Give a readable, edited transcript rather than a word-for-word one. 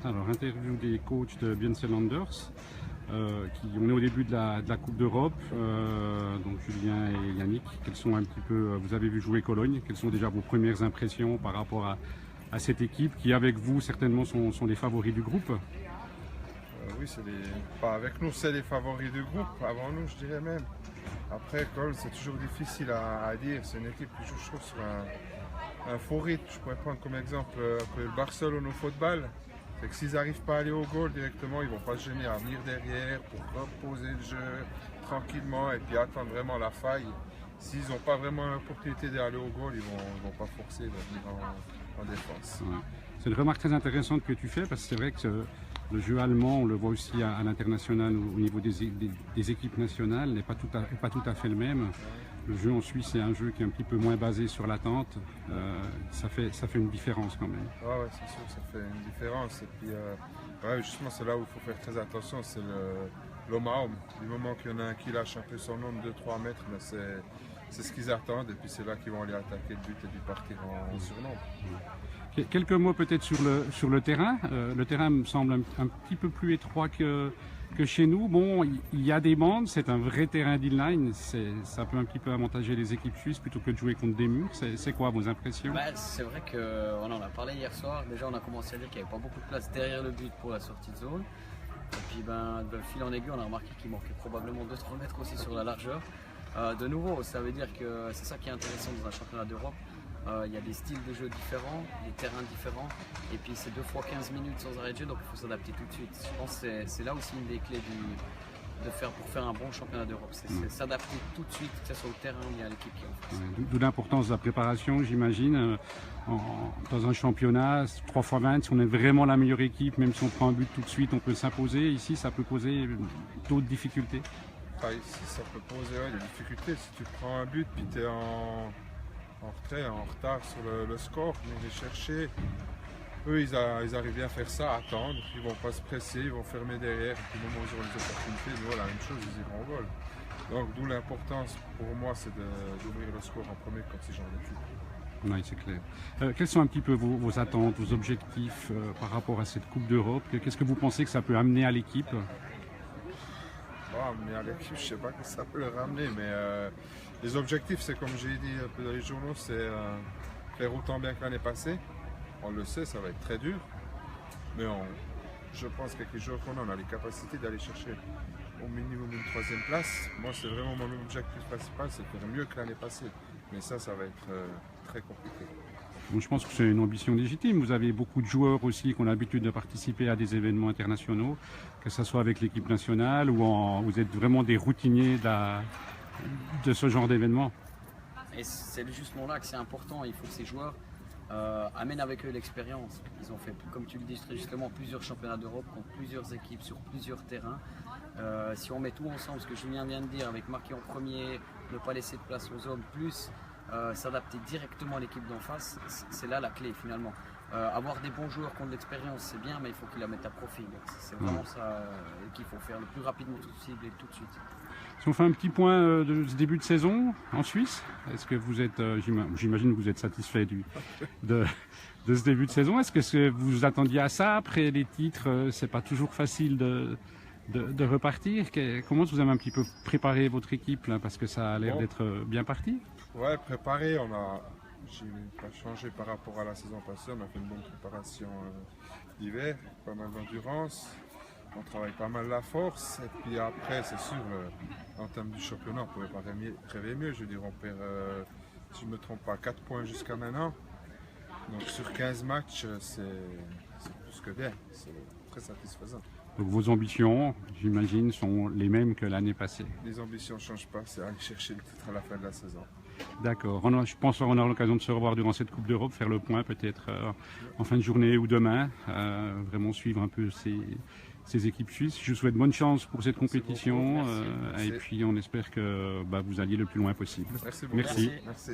Alors, interview des coachs de Björn Landers. On est au début de la Coupe d'Europe. Donc Julien et Yannick, quels sont un petit peu, vous avez vu jouer Cologne, quelles sont déjà vos premières impressions par rapport à cette équipe qui, avec vous, certainement sont les favoris du groupe? Oui, pas avec nous, c'est les favoris du groupe, avant nous, je dirais même. Après, Cologne, c'est toujours difficile à dire. C'est une équipe qui joue, je trouve, sur un faux rythme. Je pourrais prendre comme exemple le Barcelone au football. C'est que s'ils n'arrivent pas à aller au goal directement, ils ne vont pas se gêner à venir derrière pour reposer le jeu tranquillement et puis attendre vraiment la faille. S'ils n'ont pas vraiment l'opportunité d'aller au goal, ils ne vont pas forcer, ils vont venir en défense. Ouais. C'est une remarque très intéressante que tu fais parce que c'est vrai que le jeu allemand, on le voit aussi à l'international au niveau des équipes nationales, n'est pas tout à fait le même. Le jeu en Suisse, c'est un jeu qui est un petit peu moins basé sur l'attente. Ça fait une différence quand même. Ouais, c'est sûr, ça fait une différence. Et puis, justement, c'est là où il faut faire très attention, c'est l'homme à homme. Du moment qu'il y en a un qui lâche un peu son nombre de 2-3 mètres, ben c'est ce qu'ils attendent. Et puis c'est là qu'ils vont aller attaquer le but et puis partir en surnombre. Quelques mots peut-être sur le terrain. Le terrain me semble un petit peu plus étroit que chez nous. Bon, il y a des bandes, c'est un vrai terrain d'inline. Ça peut un petit peu avantager les équipes suisses plutôt que de jouer contre des murs. C'est quoi vos impressions? C'est vrai qu'on en a parlé hier soir. Déjà, on a commencé à dire qu'il n'y avait pas beaucoup de place derrière le but pour la sortie de zone. Et puis, de fil en aiguille, on a remarqué qu'il manquait probablement 2-3 mètres aussi sur la largeur. De nouveau, ça veut dire que c'est ça qui est intéressant dans un championnat d'Europe. Il y a des styles de jeu différents, des terrains différents, et puis c'est 2 fois 15 minutes sans arrêt de jeu, donc il faut s'adapter tout de suite. Je pense que c'est là aussi une des clés pour faire un bon championnat d'Europe, c'est s'adapter tout de suite, que ce soit au terrain ou à l'équipe qui est en face. D'où l'importance de la préparation, j'imagine. Dans un championnat, 3x20, si on est vraiment la meilleure équipe, même si on prend un but tout de suite, on peut s'imposer. Ici, ça peut poser d'autres difficultés. Ici, ça peut poser des difficultés. Si tu prends un but, puis tu es en retard sur le score, venir les chercher. Eux, ils arrivent bien à faire ça, attendre, ils vont pas se presser, ils vont fermer derrière, et puis au moment où ils auront les opportunités, nous, la même chose, ils iront au goal. Donc d'où l'importance pour moi, c'est d'ouvrir le score en premier quand c'est genre d'équipe. Oui, c'est clair. Quelles sont un petit peu vos attentes, vos objectifs par rapport à cette Coupe d'Europe? Qu'est-ce que vous pensez que ça peut amener à l'équipe? Amener à l'équipe, je ne sais pas que ça peut le ramener, mais les objectifs, c'est comme j'ai dit un peu dans les journaux, c'est faire autant bien que l'année passée. On le sait, ça va être très dur, mais je pense qu'avec les joueurs qu'on a, on a les capacités d'aller chercher au minimum une 3e place. Moi, c'est vraiment mon objectif principal, c'est de faire mieux que l'année passée. Mais ça va être très compliqué. Bon, je pense que c'est une ambition légitime. Vous avez beaucoup de joueurs aussi qui ont l'habitude de participer à des événements internationaux, que ce soit avec l'équipe nationale ou vous êtes vraiment des routiniers de ce genre d'événement. Et c'est justement là que c'est important. Il faut que ces joueurs amènent avec eux l'expérience. Ils ont fait, comme tu le dis justement, plusieurs championnats d'Europe contre plusieurs équipes sur plusieurs terrains. Si on met tout ensemble, ce que Julien vient de dire, avec marquer en premier, ne pas laisser de place aux hommes, plus s'adapter directement à l'équipe d'en face, c'est là la clé finalement. Avoir des bons joueurs qui ont de l'expérience, c'est bien, mais il faut qu'ils la mettent à profit. C'est vraiment ça qu'il faut faire le plus rapidement possible et tout de suite. Si on fait un petit point de ce début de saison en Suisse, est-ce que vous êtes, j'imagine que vous êtes satisfait de ce début de saison? Est-ce que vous vous attendiez à ça? Après les titres, c'est pas toujours facile de repartir. Comment vous avez un petit peu préparé votre équipe là, parce que ça a l'air d'être bien parti? Ouais, préparé, j'ai pas changé par rapport à la saison passée, on a fait une bonne préparation d'hiver, pas mal d'endurance, on travaille pas mal la force, et puis après c'est sûr, en termes du championnat, on ne pouvait pas rêver mieux, je veux dire on perd, si je ne me trompe pas, 4 points jusqu'à maintenant, donc sur 15 matchs c'est plus que bien, c'est très satisfaisant. Donc vos ambitions, j'imagine, sont les mêmes que l'année passée? Les ambitions ne changent pas, c'est aller chercher le titre à la fin de la saison. D'accord. Je pense qu'on aura l'occasion de se revoir durant cette Coupe d'Europe, faire le point peut-être en fin de journée ou demain, vraiment suivre un peu ces équipes suisses. Je vous souhaite bonne chance pour cette compétition et puis on espère que vous alliez le plus loin possible. Merci beaucoup. Merci. Merci.